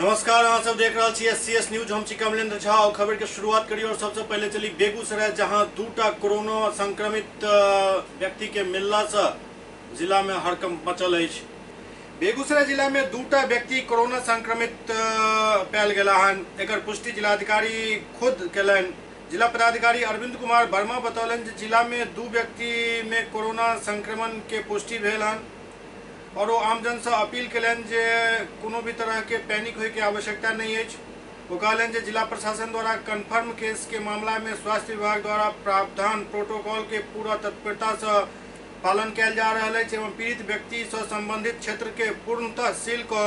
नमस्कार, अहाँ सब देख रहा छी SCS न्यूज। हम छी कमलेंद्र झा और खबर के शुरुआत करी। और सबसे पहले चली बेगूसराय, जहां दूटा कोरोना संक्रमित व्यक्ति के मिलला से जिला में हड़कंप मचल है। बेगूसराय जिला में दूटा व्यक्ति कोरोना संक्रमित पायल गेला हन। एकर पुष्टि जिलाधिकारी खुद कलन। जिला पदाधिकारी अरविंद कुमार वर्मा बतौलन जे जिला में 2 व्यक्ति में कोरोना संक्रमण के पुष्टि भेल हन और वो आमजन से अपील कलन जे कोनो भी तरह के पैनिक होय के आवश्यकता नहीं है। वो कहलन जे जिला प्रशासन द्वारा कन्फर्म केस के मामला में स्वास्थ्य विभाग द्वारा प्रावधान प्रोटोकॉल के पूरा तत्परता से पालन किया जा रहा है एवं पीड़ित व्यक्ति से संबंधित क्षेत्र के पूर्णतः सील को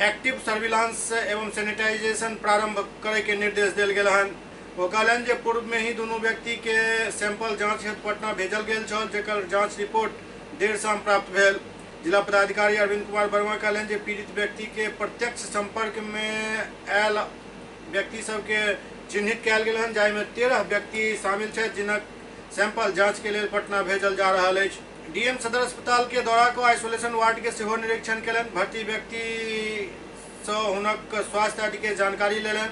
एक्टिव सर्विलांस एवं सैनिटाइजेशन प्रारंभ करे के निर्देश दिल गए हन। वो कहलन जे पूर्व में ही दोनों व्यक्ति के सैंपल जांच हेतु पटना भेजल गेल छल, जेकर जांच रिपोर्ट देर शाम प्राप्त भेल। जिला पदाधिकारी अरविंद कुमार वर्मा कहलन जे पीड़ित व्यक्ति के प्रत्यक्ष संपर्क में आयल व्यक्ति सबके चिन्हित कयल गेल हन, जाहि में 13 व्यक्ति शामिल छथि, जिनक सैंपल जांच के लिए पटना भेजल जा रहा है। डीएम सदर अस्पताल के दौरा को आइसोलेशन वार्ड के सेहो निरीक्षण कलन। भर्ती व्यक्ति से हुनक स्वास्थ्य आदि के जानकारी लेलन।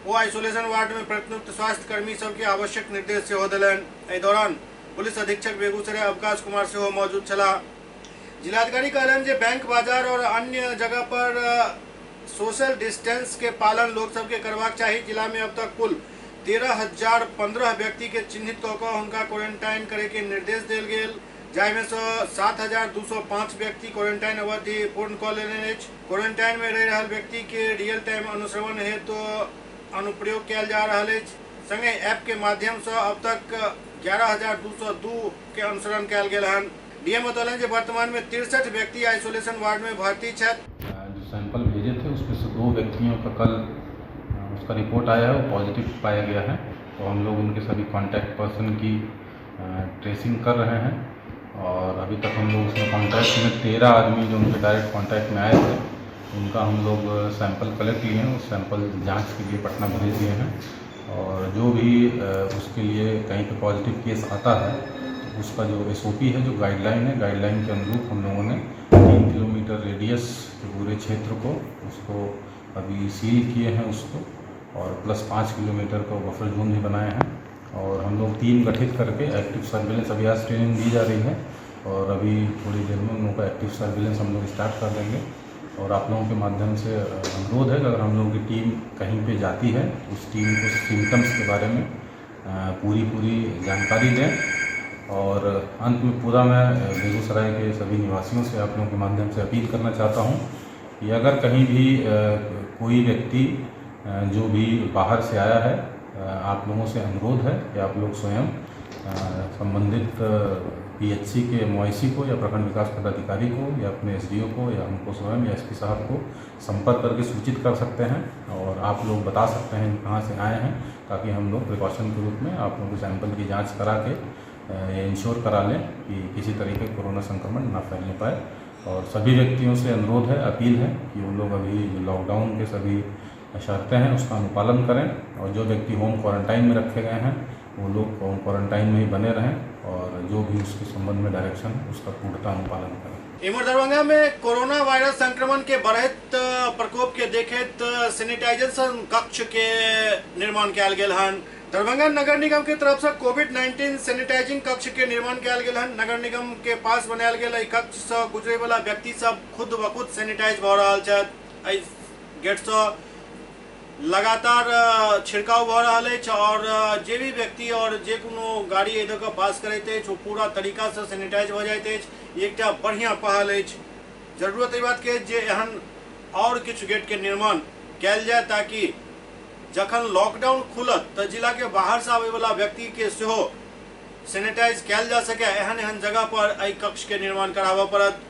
वो आइसोलेशन वार्ड में प्रतिनियुक्त स्वास्थ्य कर्मी सबके आवश्यक निर्देश सेहो देलन। एहि दौरान पुलिस अधीक्षक बेगूसराय अवकाश कुमार सेहो मौजूद छला। जिलाधिकारी कहलन जे बैंक बाजार और अन्य जगह पर सोशल डिस्टेंस के पालन लोग सबके करवाक चाहिए। जिला में अब तक कुल 13,015 व्यक्ति के चिन्हित कऽ हुनका क्वारंटाइन करे के निर्देश दिल गेल, जाहि में से 7,205 व्यक्ति क्वारंटाइन अवधि पूर्ण कऽ लेने अछि। क्वारंटाइन में रह रहल व्यक्ति के रियल टाइम अनुश्रवण हेतु अनुप्रयोग किया जा रहा है। संगे ऐप के माध्यम से अब तक 11,202 के अनुसरण किया गेल हन। डीएम बतौलन जे वर्तमान में 63 व्यक्ति आइसोलेशन वार्ड में भर्ती छथि। जो सैंपल भेजे थे उसमें से 2 व्यक्तियों का कल उसका रिपोर्ट आया है, वो पॉजिटिव पाया गया है। तो हम लोग उनके सभी कांटेक्ट पर्सन की ट्रेसिंग कर रहे हैं और अभी तक हम लोग उसमें कांटेक्ट में 13 आदमी जो उनके डायरेक्ट कांटेक्ट में आए थे उनका हम लोग सैंपल कलेक्ट लिए हैं। उस सैंपल जाँच के लिए पटना भेज दिए हैं और जो भी उसके लिए कहीं पर पॉजिटिव केस आता है उसका जो SOP है, जो गाइडलाइन है, गाइडलाइन के अनुरूप हम लोगों ने 3 किलोमीटर रेडियस के पूरे क्षेत्र को उसको अभी सील किए हैं उसको, और प्लस 5 किलोमीटर का बफर जोन भी बनाए हैं। और हम लोग टीम गठित करके एक्टिव सर्विलेंस अभी आज ट्रेनिंग दी जा रही है और अभी थोड़ी देर में उन लोगों का एक्टिव सर्विलेंस हम लोग स्टार्ट कर देंगे। और आप लोगों के माध्यम से अनुरोध है कि अगर हम लोगों की टीम कहीं पे जाती है उस टीम को सिम्टम्स के बारे में पूरी जानकारी दें। और अंत में पूरा मैं बेगूसराय के सभी निवासियों से आप लोगों के माध्यम से अपील करना चाहता हूं कि अगर कहीं भी कोई व्यक्ति जो भी बाहर से आया है, आप लोगों से अनुरोध है कि आप लोग स्वयं संबंधित PHC के MOIC को या प्रखंड विकास पदाधिकारी को या अपने SDO को या हमको स्वयं या SP साहब को संपर्क करके सूचित कर सकते हैं और आप लोग बता सकते हैं कहाँ से आए हैं, ताकि हम लोग प्रिकॉशन के रूप में आप लोगों के सैंपल की जाँच करा के इंश्योर करा लें कि किसी तरीके कोरोना संक्रमण ना फैलने पाए। और सभी व्यक्तियों से अनुरोध है, अपील है कि वो लोग अभी लॉकडाउन के सभी शर्तें हैं उसका अनुपालन करें और जो व्यक्ति होम क्वारंटाइन में रखे गए हैं वो लोग होम क्वारंटाइन में ही बने रहें और जो भी उसके संबंध में डायरेक्शन उसका पूर्णतः अनुपालन करें। इमर दरभंगा में कोरोना वायरस संक्रमण के बढ़त प्रकोप के देखत सैनिटाइजेशन कक्ष के निर्माण किया गेल हन। दरभंगा नगर निगम के तरफ से कोविड-19 सैनिटाइजिंग कक्ष के निर्माण किया गेल हन। नगर निगम के पास बनायल गेल कक्ष से गुजरे वाला व्यक्ति सब खुद ब खुद सैनिटाइज भ रहल छथि। एहि गेट से लगातार छिड़काव भ रहल अछि और जे भी व्यक्ति और जे कोनो गाड़ी एहि के पास करैत अछि वो पूरा तरीका से सैनिटाइज भ जाइत अछि। एकटा बढ़िया पहल अछि। जरूरत एहि बात के जे एहन और किछु गेट के निर्माण कयल जाय ताकि जखन लॉकडाउन खुलत तो जिला के बाहर से आवे वाला व्यक्ति के सेहो सैनिटाइज किया जा सके। एहन जगह पर एहि कक्ष के निर्माण कराबऽ पड़त।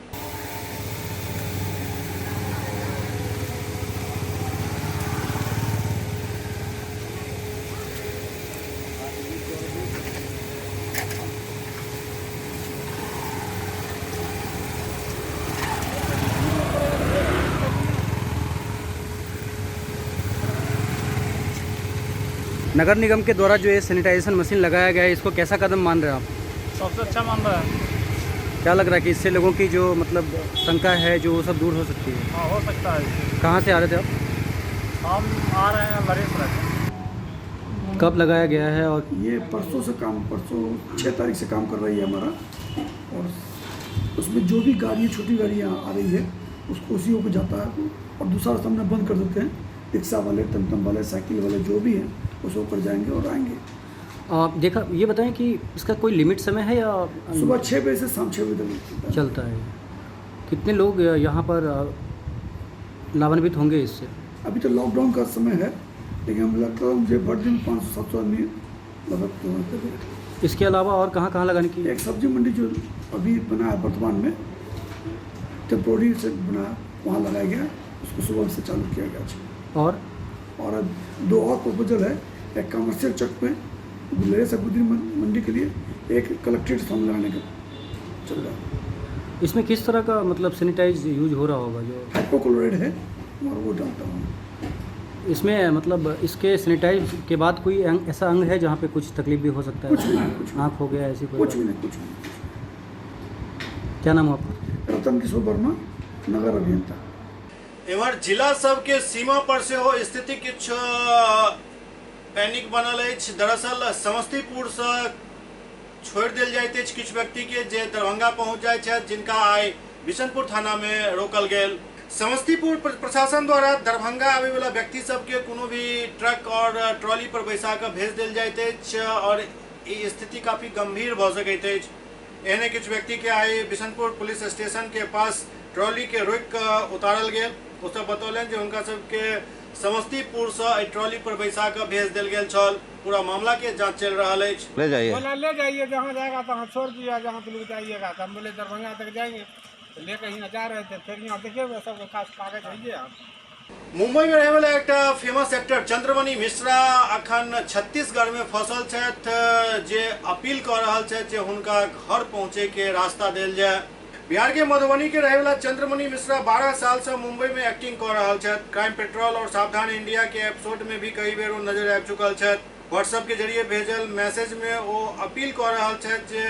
नगर निगम के द्वारा जो ये सैनिटाइजेशन मशीन लगाया गया है, इसको कैसा कदम मान रहे हैं आप? सबसे अच्छा मान रहा है। क्या लग रहा है कि इससे लोगों की जो मतलब शंका है जो वो सब दूर हो सकती है? हाँ, हो सकता है। कहाँ से आ रहे थे आप? हम आ रहे हैं लरेसरा से। कब लगाया गया है? और ये परसों 6 तारीख से काम कर रही है हमारा, और उसमें जो भी गाड़ियाँ छोटी गाड़ियाँ आ रही है उसको उसी को जाता है, और दूसरा रास्ता हमने बंद कर देते हैं। रिक्शा वाले, टमटम वाले, साइकिल वाले जो भी हैं उस ऊपर जाएंगे और आएंगे। देखा, ये बताएं कि इसका कोई लिमिट समय है या सुबह 6 बजे से शाम 6 बजे तक चलता है? कितने लोग यहाँ पर लाभान्वित होंगे इससे? अभी तो लॉकडाउन का समय है, लेकिन हम लगता है मुझे हर दिन 500-700 आदमी लगभग। इसके अलावा और कहाँ कहाँ लगाने की? एक सब्जी मंडी जो अभी बना है वर्तमान में, टेम्पोररी से बना है, वहाँ लगाया गया, उसको सुबह से चालू किया गया। और 2 और प्रपोजल है, एक कमर्शियल चौक पे गुलेरे से गुदरी मंडी के लिए, एक कलेक्ट्रेट सामने लगाने का चल रहा है। इसमें किस तरह का मतलब सैनिटाइज यूज हो रहा होगा? जो हाइपोक्लोराइड है और वो डालता हूँ इसमें, मतलब इसके सैनिटाइज के बाद कोई ऐसा अंग है जहाँ पे कुछ तकलीफ भी हो सकता है? कुछ भी नहीं, आँख हो गया, ऐसी कोई कुछ बात? भी नहीं, कुछ भी नहीं। क्या नाम है आपका? रतन किशोर वर्मा, नगर अभियंता। एम्हर जिला सब के सीमा पर से हो स्थिति किछ पैनिक बनल अछि। दरअसल समस्तीपुर से छोड़ दिल जाइत अछि किछु व्यक्ति के जे दरभंगा पहुंच जाय छथि, जिनका आइ बिशनपुर थाना में रोकल गेल। समस्तीपुर प्रशासन द्वारा दरभंगा आबे वाला व्यक्ति सबके कोनो भी ट्रक और ट्रॉली पर बैसा के भेज दिल जाइत अछि, और ई स्थिति काफी गंभीर भ सकैत अछि। एहने किछु व्यक्ति के आइ बिशनपुर पुलिस स्टेशन के पास ट्रॉली के रोक के उतारल गेल। ओ सब बतौलन जे हुनका सबके समस्तीपुर से ट्रॉली पर बैसा के भेज दिल गेल छल। पूरा मामला के जांच चल रहा है। ले जाइए, बोला ले जाइए, जहाँ जाएगा तो हम छोड़ दिया, जहाँ तक जाइएगा। तो हम बोले दरभंगा तक जाएंगे, तो लेकर यहाँ जा रहे थे, फिर यहाँ देखिए सबके खास कागज है आप। मुंबई में रहे वाला एक फेमस एक्टर चंद्रमणि मिश्रा अखन छत्तीसगढ़ में फंसल छथि, जे अपील कर रहा छथि जे हुनका घर पहुंचे के रास्ता दिल जाए। बिहार के मधुबनी के रहे वाला चंद्रमणि मिश्रा 12 साल से मुंबई में एक्टिंग कर रहा छथि। क्राइम पेट्रोल और सावधान इंडिया के एपिसोड में भी कई बेर नजर आबि चुकल छथि। व्हाट्सएप के जरिए भेजल मैसेज में वो अपील कर रहा छथि जे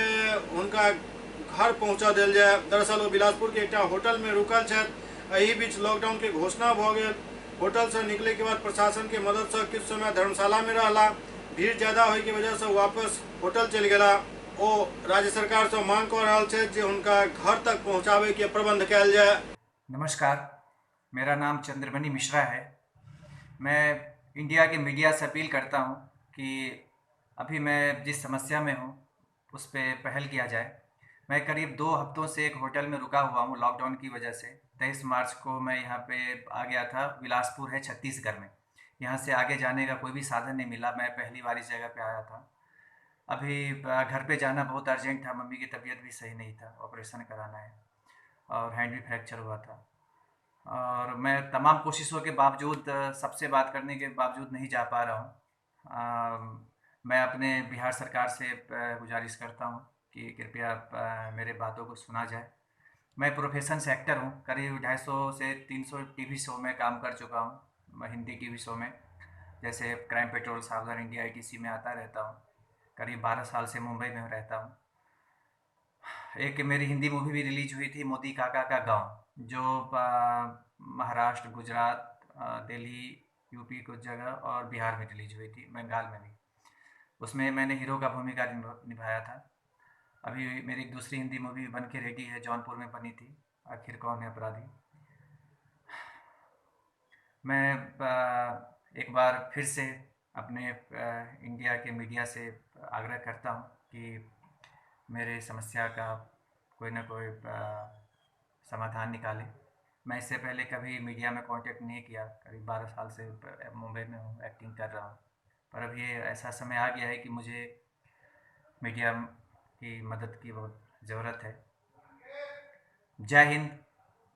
हुनका घर पहुंचा दिल जाए। दरअसल वो बिलासपुर के एक होटल में रुकल छथि। एही बीच लॉकडाउन के घोषणा भ गेल। होटल से निकले के बाद प्रशासन के मदद से किछु समय धर्मशाला में रहला। भीड़ ज्यादा होय के वजह से वापस होटल चल गेला। ओ राज्य सरकार से मांग कर रहा है जे उनका घर तक पहुंचावे के प्रबंध किया जाए। नमस्कार, मेरा नाम चंद्रमणि मिश्रा है। मैं इंडिया के मीडिया से अपील करता हूं कि अभी मैं जिस समस्या में हूं उस पर पहल किया जाए। मैं करीब 2 हफ्तों से एक होटल में रुका हुआ हूं लॉकडाउन की वजह से। 23 मार्च को मैं यहां पे आ गया था। बिलासपुर है छत्तीसगढ़ में। यहां से आगे जाने का कोई भी साधन नहीं मिला। मैं पहली बार इस जगह पे आया था। अभी घर पे जाना बहुत अर्जेंट था। मम्मी की तबीयत भी सही नहीं था, ऑपरेशन कराना है, और हैंड भी फ्रैक्चर हुआ था। और मैं तमाम कोशिशों के बावजूद, सबसे बात करने के बावजूद नहीं जा पा रहा हूँ। मैं अपने बिहार सरकार से गुजारिश करता हूँ कि कृपया मेरे बातों को सुना जाए। मैं प्रोफेशन से एक्टर हूँ। करीब 250 से 300 टीवी शो में काम कर चुका हूँ। हिंदी टीवी शो में, जैसे क्राइम पेट्रोल, सावधान इंडिया, ITC में आता रहता हूँ। करीब 12 साल से मुंबई में रहता हूँ। एक मेरी हिंदी मूवी भी रिलीज हुई थी, मोदी काका का गांव, जो महाराष्ट्र, गुजरात, दिल्ली, यूपी कुछ जगह और बिहार में रिलीज हुई थी, बंगाल में भी। उसमें मैंने हीरो का भूमिका निभाया था। अभी मेरी एक दूसरी हिंदी मूवी बन के रेडी है, जौनपुर में बनी थी, आखिर कौन है अपराधी। मैं एक बार फिर से अपने इंडिया के मीडिया से आग्रह करता हूं कि मेरे समस्या का कोई ना कोई समाधान निकाले। मैं इससे पहले कभी मीडिया में कांटेक्ट नहीं किया। करीब 12 साल से मुंबई में हूँ, एक्टिंग कर रहा हूँ। पर अब ये ऐसा समय आ गया है कि मुझे मीडिया की मदद की बहुत ज़रूरत है। जय हिंद,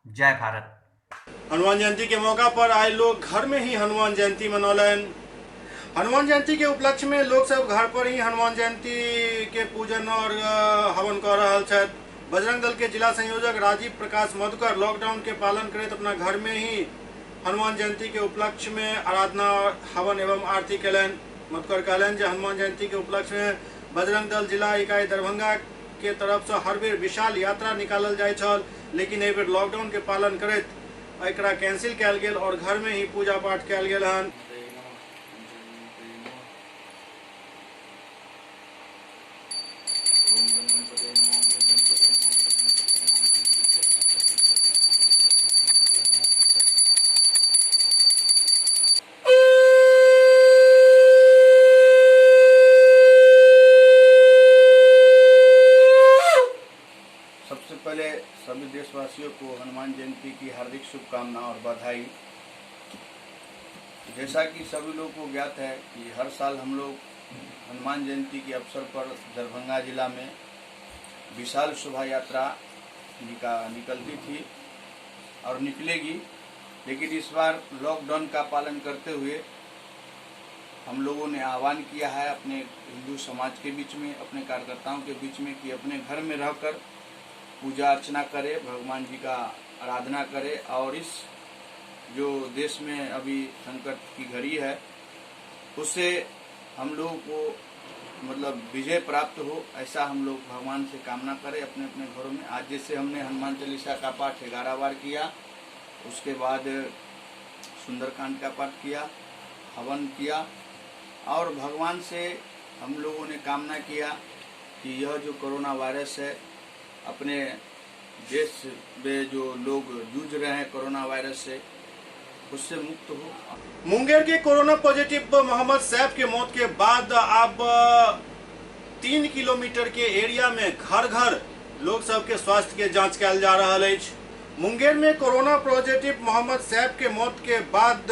जय भारत। हनुमान जयंती के मौका पर आए लोग घर में ही हनुमान जयंती मनौलन। हनुमान जयंती के उपलक्ष्य में लोग सब घर पर ही हनुमान जयंती के पूजन और हवन कर रहा छथि। बजरंग दल के जिला संयोजक राजीव प्रकाश मधुकर लॉकडाउन के पालन करते अपना घर में ही हनुमान जयंती के उपलक्ष्य में आराधना, हवन एवं आरती कलन। मधुकर कहलन जे हनुमान जयंती के उपलक्ष्य में बजरंग दल जिला इकाई दरभंगा के तरफ से हर बेर विशाल यात्रा निकालल जाय छल, लेकिन एहि बेर लॉकडाउन के पालन करैत एकरा कैंसिल कयल गेल और घर में ही पूजा पाठ कयल गेल हन। सबसे पहले सभी देशवासियों को हनुमान जयंती की हार्दिक शुभकामनाएं और बधाई। जैसा कि सभी लोगों को ज्ञात है कि हर साल हम लोग हनुमान जयंती के अवसर पर दरभंगा जिला में विशाल शोभा यात्रा निकलती थी और निकलेगी, लेकिन इस बार लॉकडाउन का पालन करते हुए हम लोगों ने आह्वान किया है अपने हिंदू समाज के बीच में, अपने कार्यकर्ताओं के बीच में कि अपने घर में रहकर पूजा अर्चना करे, भगवान जी का आराधना करे और इस जो देश में अभी संकट की घड़ी है उससे हम लोगों को मतलब विजय प्राप्त हो, ऐसा हम लोग भगवान से कामना करें अपने अपने घरों में। आज जैसे हमने हनुमान चालीसा का पाठ 11 बार किया, उसके बाद सुंदरकांड का पाठ किया, हवन किया और भगवान से हम लोगों ने कामना किया कि यह जो कोरोना वायरस है अपने देश में जो लोग जूझ रहे हैं कोरोना वायरस से, उससे मुक्त हो। मुंगेर के कोरोना पॉजिटिव मोहम्मद सैफ के मौत के बाद अब 3 किलोमीटर के एरिया में घर घर लोग सबके स्वास्थ्य के जांच कयल जा रहा है। मुंगेर में कोरोना पॉजिटिव मोहम्मद सैफ के मौत के बाद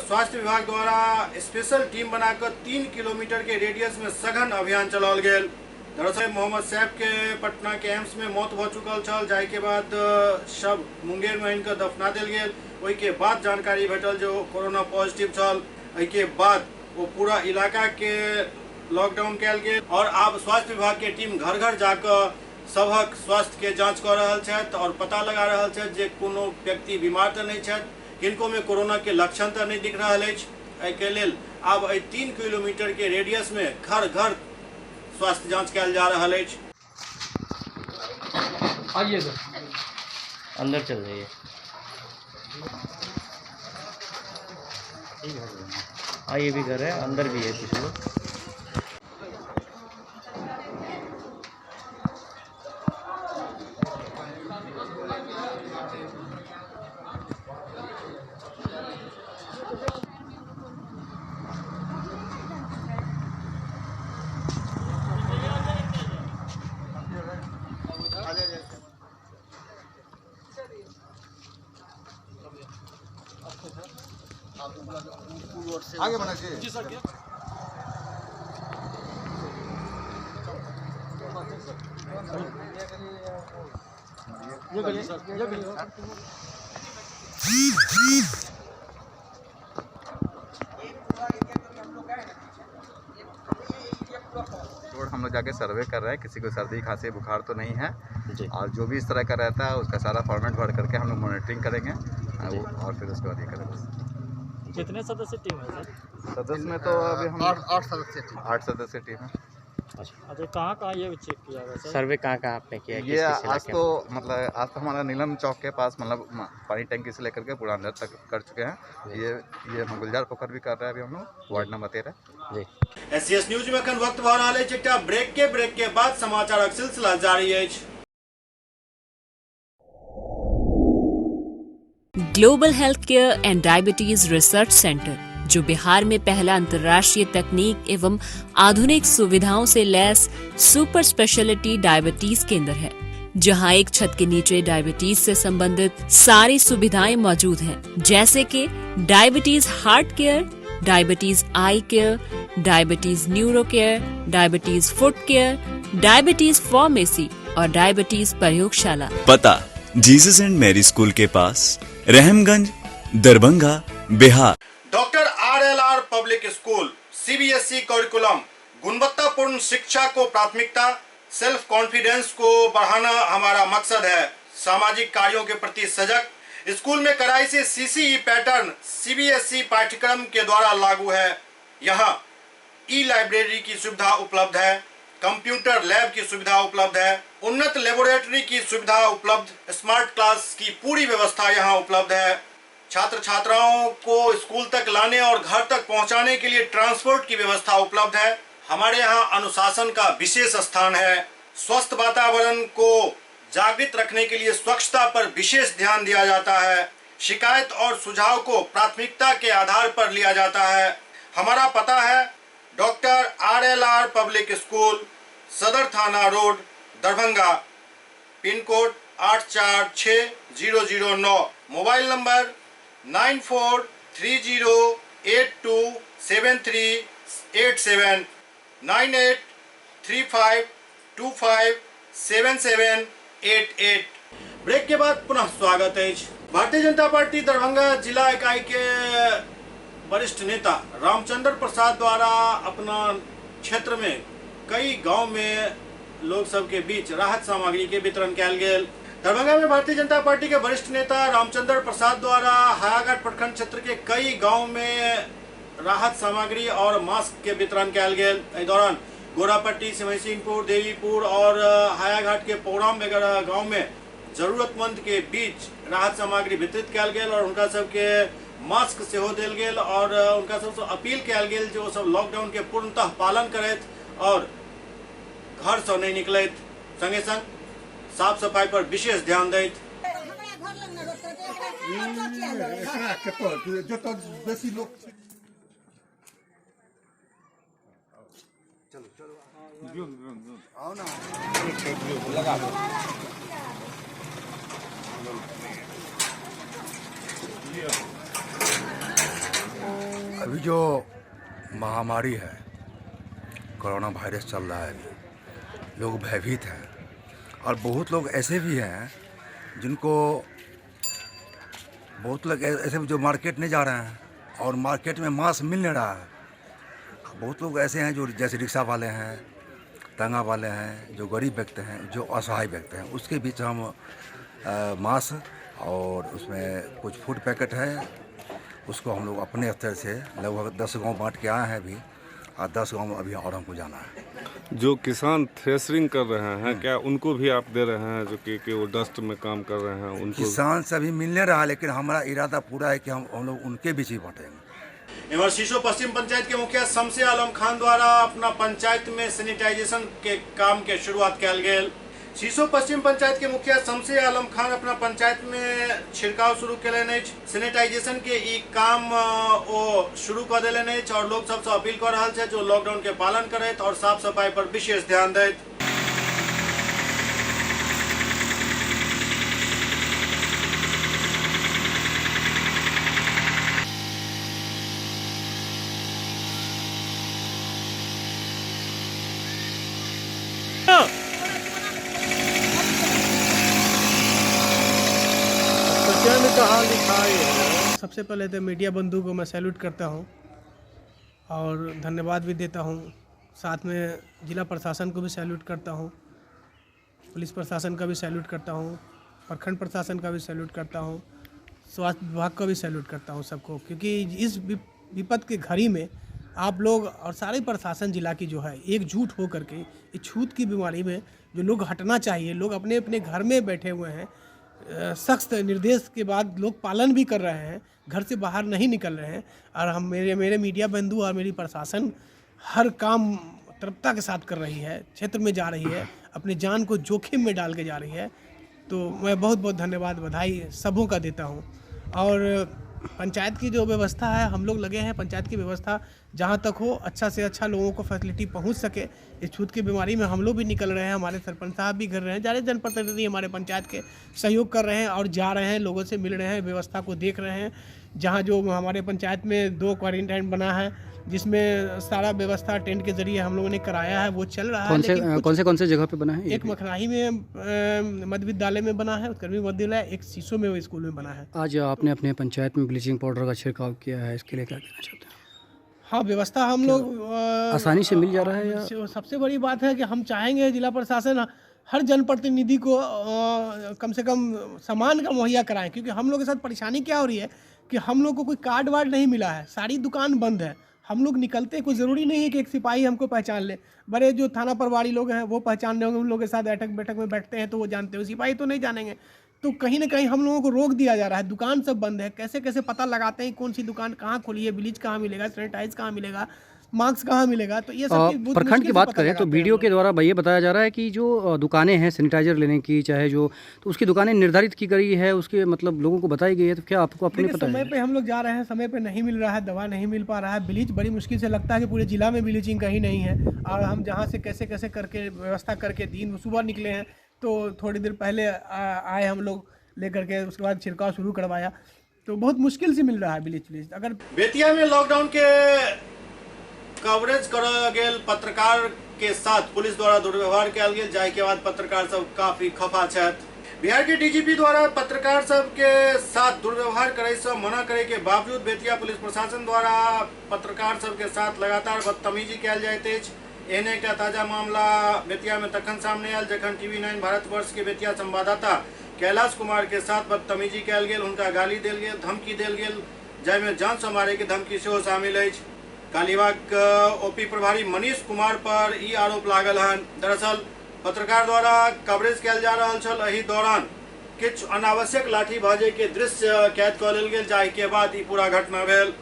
स्वास्थ्य विभाग द्वारा स्पेशल टीम बनाकर 3 किलोमीटर के रेडियस में सघन अभियान चलाओल गेल। दरअसल मोहम्मद सैफ के पटना के एम्स में मौत हो चुकल छल, जाय के बाद शव मुंगेर में इनका दफना दिल गेल। ओहि के बाद जानकारी भेटल जो कोरोना पॉजिटिव छल। एहि के बाद वो पूरा इलाका के लॉकडाउन कयल गेल और अब स्वास्थ्य विभाग के टीम घर घर जाकर सबक स्वास्थ्य के जांच कर रहल छथि और पता लगा रहल छथि जे कोनो व्यक्ति बीमार तो नहीं छथि, किनको में कोरोना के लक्षण तो नहीं दिख रहल अछि। एहि के लेल अब 3 किलोमीटर के रेडियस में घर घर स्वास्थ्य जांच कयल जा रहा है। आइए अंदर चल जाइए। ये भी घर है, अंदर भी है कुछ लोग। आगे बढ़ना चाहिए जी सर। ये करिए सर, ये करिए। हम लोग जाके सर्वे कर रहे हैं, किसी को सर्दी खांसी बुखार तो नहीं है और जो भी इस तरह का रहता है उसका सारा फॉर्मेट भर करके हम लोग मॉनिटरिंग करेंगे और फिर उसके बाद ये करेंगे। कितने सदस्य टीम है सर? सदस्य में तो अभी हम 8 सदस्य टीम है। अच्छा, कहाँ ये चेक किया गया सर? सर्वे कहाँ आपने किया? ये आज तो हमारा नीलम चौक के पास मतलब पानी टंकी से लेकर के पूरा अंदर तक कर चुके हैं। ये हम गुलजार पोखर भी कर रहे हैं अभी हम लोग, वार्ड नंबर 13 जी। एससीएस न्यूज में अखन वक्त भर रहा है एकटा ब्रेक के बाद समाचारक सिलसिला जारी है। Global health care and diabetes research centre, जो बिहार में पहला अंतर्राष्ट्रीय तकनीक एवं आधुनिक सुविधाओं से लैस सुपर स्पेशलिटी डायबिटीज केंद्र है, जहां एक छत के नीचे डायबिटीज से संबंधित सारी सुविधाएं मौजूद हैं, जैसे कि diabetes heart care, diabetes eye care, diabetes neuro care, diabetes foot care, diabetes pharmacy और डायबिटीज प्रयोगशाला। पता जीसस एंड मैरी स्कूल के पास, Rahamganj, Darbhanga, Bihar. Doctor RLR public school, CBSE curriculum, गुणवत्तापूर्ण शिक्षा को प्राथमिकता, सेल्फ कॉन्फिडेंस को बढ़ाना हमारा मकसद है। सामाजिक कार्यों के प्रति सजग। स्कूल में कड़ाई से CCE पैटर्न CBSE पाठ्यक्रम के द्वारा लागू है। यहाँ ई लाइब्रेरी की सुविधा उपलब्ध है, कंप्यूटर लैब की सुविधा उपलब्ध है, उन्नत लेबोरेटरी की सुविधा उपलब्ध, स्मार्ट क्लास की पूरी व्यवस्था यहाँ उपलब्ध है। छात्र छात्राओं को स्कूल तक लाने और घर तक पहुँचाने के लिए ट्रांसपोर्ट की व्यवस्था उपलब्ध है। हमारे यहाँ अनुशासन का विशेष स्थान है। स्वस्थ वातावरण को जागृत रखने के लिए स्वच्छता पर विशेष ध्यान दिया जाता है। शिकायत और सुझाव को प्राथमिकता के आधार पर लिया जाता है। हमारा पता है doctor RLR public school, Sadar Thana road, Darbhanga, pin code 846009, mobile number 9430827387, 9835257788। Break के बाद पुनः स्वागत है। भारतीय जनता पार्टी दरभंगा जिला इकाई के वरिष्ठ नेता रामचंद्र प्रसाद द्वारा अपना क्षेत्र में कई गांव में लोग सब के बीच राहत सामग्री के वितरण कयल गेल। दरभंगा में भारतीय जनता पार्टी के वरिष्ठ नेता रामचंद्र प्रसाद द्वारा हायाघाट प्रखंड क्षेत्र के कई गांव में राहत सामग्री और मास्क के वितरण कयल गेल। इस दौरान गोरापट्टी, सिमैसिंहपुर, देवीपुर और हायाघाट के पौराम वगैरह गाँव में जरूरतमंद के बीच राहत सामग्री वितरित कयल गेल और उनका सबके मास्क सेहो देल गेल और उनका सबसे अपील कयल गेल जो सब लॉकडाउन के पूर्णतः पालन करैत और घर से नहीं निकलैत, संगे संग साफ सफाई पर विशेष ध्यान दैत। अभी जो महामारी है, कोरोना वायरस चल रहा है, अभी लोग भयभीत हैं और बहुत लोग ऐसे भी हैं जिनको बहुत लोग ऐसे जो मार्केट नहीं जा रहे हैं और मार्केट में मास्क मिल नहीं रहा है। बहुत लोग ऐसे हैं जो जैसे रिक्शा वाले हैं, तांगा वाले हैं, जो गरीब व्यक्ति हैं, जो असहाय व्यक्ति हैं, उसके बीच हम मास्क और उसमें कुछ फूड पैकेट है, उसको हम लोग अपने स्तर से लगभग 10 गांव बांट के आए हैं अभी और 10 गांव अभी और हमको जाना है। जो किसान थ्रेशरिंग कर रहे हैं क्या उनको भी आप दे रहे हैं जो कि वो डस्ट में काम कर रहे हैं उनको? किसान से अभी मिलने रहा, लेकिन हमारा इरादा पूरा है कि हम लोग उनके बीच ही बांटेंगे। इधर शीशो पश्चिम पंचायत के मुखिया शमशे आलम खान द्वारा अपना पंचायत में सैनिटाइजेशन के काम के शुरुआत कयल गेल। शीशो पश्चिम पंचायत के मुखिया शमशे आलम खान अपना पंचायत में छिड़काव शुरू कयलनि अछि। सैनिटाइजेशन के ई काम ओ शुरू कऽ देलनि अछि और लोग सबसे अपील कऽ रहल छै जो लॉकडाउन के पालन करैत और साफ सफाई पर विशेष ध्यान दैत। सबसे पहले तो मीडिया बंधु को मैं सैल्यूट करता हूं और धन्यवाद भी देता हूं। साथ में जिला प्रशासन को भी सैल्यूट करता हूं, पुलिस प्रशासन का भी सैल्यूट करता हूं, प्रखंड प्रशासन का भी सैल्यूट करता हूं, स्वास्थ्य विभाग का भी सैल्यूट करता हूं सबको, क्योंकि इस विपद के घड़ी में आप लोग और सारे प्रशासन जिला की जो है एकजुट हो करके इस छूत की बीमारी में जो लोग हटना चाहिए, लोग अपने अपने घर में बैठे हुए हैं, सख्त निर्देश के बाद लोग पालन भी कर रहे हैं, घर से बाहर नहीं निकल रहे हैं और हम मेरे मीडिया बंधु और मेरी प्रशासन हर काम तत्परता के साथ कर रही है, क्षेत्र में जा रही है, अपनी जान को जोखिम में डाल के जा रही है। तो मैं बहुत बहुत धन्यवाद, बधाई सबों का देता हूं। और पंचायत की जो व्यवस्था है, हम लोग लगे हैं पंचायत की व्यवस्था जहां तक हो अच्छा से अच्छा लोगों को फैसिलिटी पहुंच सके। इस छूत की बीमारी में हम लोग भी निकल रहे हैं, हमारे सरपंच साहब भी कर रहे हैं, सारे जनप्रतिनिधि हमारे पंचायत के सहयोग कर रहे हैं और जा रहे हैं, लोगों से मिल रहे हैं, व्यवस्था को देख रहे हैं। जहाँ जो हमारे पंचायत में 2 क्वारंटाइन बना है जिसमें सारा व्यवस्था टेंट के जरिए हम लोगों ने कराया है, वो चल रहा है। कौन से जगह पे बना है? एक मखराही में मध्य विद्यालय में बना है, उत्कर्मी मध्य विद्यालय, एक शीशो में वो स्कूल में बना है। आज आपने अपने पंचायत में ब्लीचिंग पाउडर का छिड़काव किया है, इसके लिए क्या कहना चाहते हैं? हाँ, व्यवस्था हम लोग आसानी से मिल जा रहा है या? सबसे बड़ी बात है कि हम चाहेंगे जिला प्रशासन हर जनप्रतिनिधि को कम से कम सामान का मुहैया कराएं, क्योंकि हम लोग के साथ परेशानी क्या हो रही है कि हम लोग को कोई कार्ड वार्ड नहीं मिला है, सारी दुकान बंद है, हम लोग निकलते, कोई ज़रूरी नहीं है कि एक सिपाही हमको पहचान ले। बड़े जो थाना प्रभारी लोग हैं वो पहचान रहे होंगे, उन लोगों के साथ बैठक में बैठते हैं तो वो जानते हैं, सिपाही तो नहीं जानेंगे। तो कहीं ना कहीं हम लोगों को रोक दिया जा रहा है, दुकान सब बंद है। कैसे कैसे पता लगाते हैं कौन सी दुकान कहाँ खुली है, ब्लीच कहाँ मिलेगा, सैनिटाइज कहाँ मिलेगा, मास्क कहाँ मिलेगा, तो ये सब चीज़ बहुत प्रखंड मुश्किल की से बात पता करें तो लगाते हैं वीडियो हम के द्वारा ये बताया जा रहा है कि जो दुकानें हैं सैनिटाइजर लेने की, चाहे जो, तो उसकी दुकानें निर्धारित की गई है, उसके मतलब लोगों को बताई गई है। तो क्या आपको अपने देखिए, पता समय है? पे हम लोग जा रहे हैं, समय पे नहीं मिल रहा है, दवा नहीं मिल पा रहा है, ब्लीच बड़ी मुश्किल से लगता है कि पूरे जिला में ब्लीचिंग कहीं नहीं है। और हम जहाँ से कैसे कैसे करके व्यवस्था करके दिन सुबह निकले हैं, तो थोड़ी देर पहले आए हम लोग लेकर के, उसके बाद छिड़काव शुरू करवाया। तो बहुत मुश्किल से मिल रहा है ब्लीच। अगर बेतिया में लॉकडाउन के कवरेज करल गेल पत्रकार के साथ पुलिस द्वारा दुर्व्यवहार किया गेल, जाहि के बाद पत्रकार सब काफी खफा छथि। बिहार के डीजीपी द्वारा पत्रकार सब के साथ दुर्व्यवहार करे से मना करे के बावजूद बेतिया पुलिस प्रशासन द्वारा पत्रकार सब के साथ लगातार बदतमीजी कयल जाइत अछि। एहने एकटा ताजा मामला बेतिया में तखन सामने आयल जखन TV9 भारतवर्ष के बेतिया संवाददाता कैलाश कुमार के साथ बदतमीजी कयल गेल, हुनका गाली देल गेल, धमकी देल गेल, जाहिमे जान से मारे के धमकी सेहो शामिल अछि। कालीबाग ओपी प्रभारी मनीष कुमार पर ई आरोप लागल हन। दरअसल पत्रकार द्वारा कवरेज कयल जा रहल छल, एहि दौरान किछु अनावश्यक लाठीबाजी के दृश्य कैद कऽ लेल गेल, जाहि के बाद ई पूरा घटना भेल।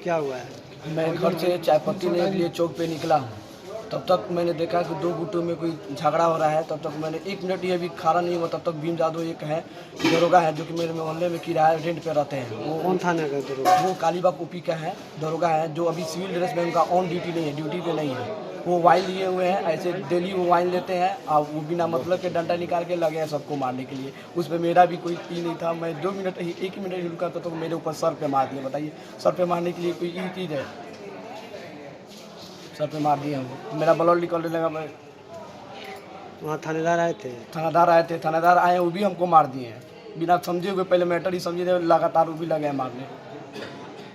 क्या हुआ है? मैं घर से चाय पत्ती लेने के लिए चौक पे निकला हूँ, तब तक मैंने देखा कि दो गुटों में कोई झगड़ा हो रहा है। तब तक मैंने 1 मिनट ये भी खाना नहीं हुआ, तब तक भीम जादव एक है दरोगा है जो कि मेरे मोहल्ले में किराया रेंट पे रहते हैं। वो कौन थाने का दरोगा? वो कालीबाग ओपी का है, दरोगा है, जो अभी सिविल ड्रेस में उनका ऑन ड्यूटी नहीं है, ड्यूटी पे नहीं है। वो वाइन लिए हुए हैं, ऐसे डेली वो वाइन लेते हैं और वो बिना मतलब के डंडा निकाल के लगे हैं सबको मारने के लिए। उस पर मेरा भी कोई ई नहीं था, मैं 2 मिनट 1 मिनट ही रुका तो मेरे ऊपर सर पे मार दिया। बताइए, सर पे मारने के लिए कोई ई चीज़ है? सर पे मार दिया हूँ, मेरा ब्लड निकलने लगा। मैं वहाँ थानेदार आए थे? थानेदार आए, वो भी हमको मार दिए हैं बिना समझे हुए। पहले मैटर ही समझे थे, लगातार वो भी लगे हैं मारने।